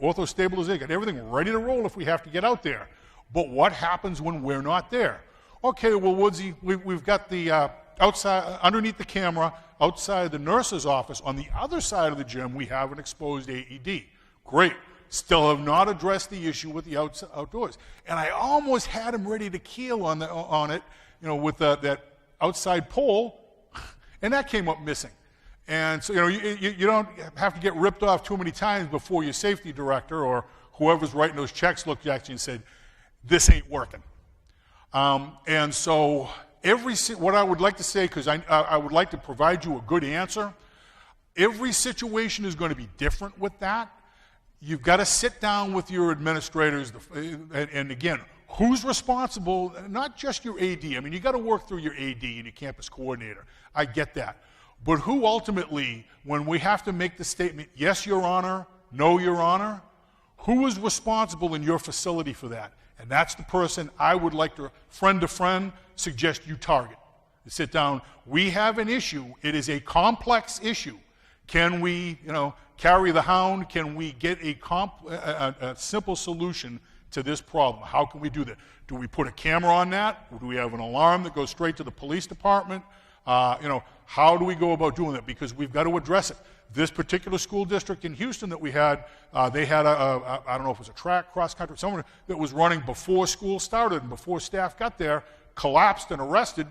ortho stabilization, got everything ready to roll if we have to get out there. But what happens when we're not there? Okay, well, Woodsy, we've got the outside, underneath the camera, outside the nurse's office, on the other side of the gym, we have an exposed AED. Great. Still have not addressed the issue with the outdoors. And I almost had him ready to keel on it, you know, with that outside pole, and that came up missing. And so, you know, you don't have to get ripped off too many times before your safety director or whoever's writing those checks looked at you and said, this ain't working. And so what I would like to say, because I would like to provide you a good answer, every situation is going to be different with that. You've got to sit down with your administrators, and again, who's responsible? Not just your AD. I mean, you got to work through your AD and your campus coordinator. I get that. But who ultimately, when we have to make the statement, yes, Your Honor, no, Your Honor, who is responsible in your facility for that? And that's the person I would like to friend, suggest you target. You sit down. We have an issue. It is a complex issue. Can we, you know, carry the hound? Can we get a simple solution to this problem? How can we do that? Do we put a camera on that? Or do we have an alarm that goes straight to the police department? You know, how do we go about doing that? Because we've got to address it. This particular school district in Houston that we had, they had I don't know if it was a track, cross country, someone that was running before school started and before staff got there, collapsed and arrested,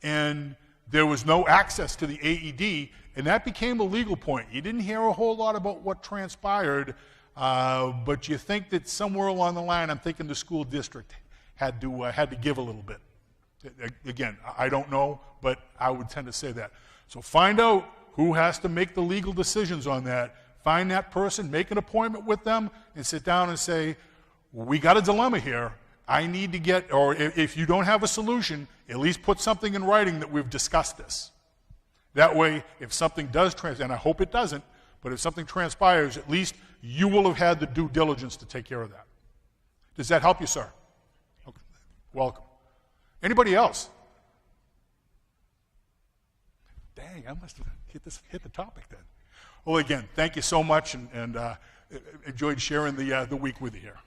and there was no access to the AED, and that became a legal point. You didn't hear a whole lot about what transpired, but you think that somewhere along the line, I'm thinking the school district had to give a little bit. Again, I don't know, but I would tend to say that. So find out who has to make the legal decisions on that. Find that person, make an appointment with them, and sit down and say, we got a dilemma here. I need to get, or if you don't have a solution, at least put something in writing that we've discussed this. That way, if something does transpire, and I hope it doesn't, but if something transpires, at least you will have had the due diligence to take care of that. Does that help you, sir? Okay. Welcome. Anybody else? Dang, I must have hit the topic then. Well, again, thank you so much, and enjoyed sharing the week with you here.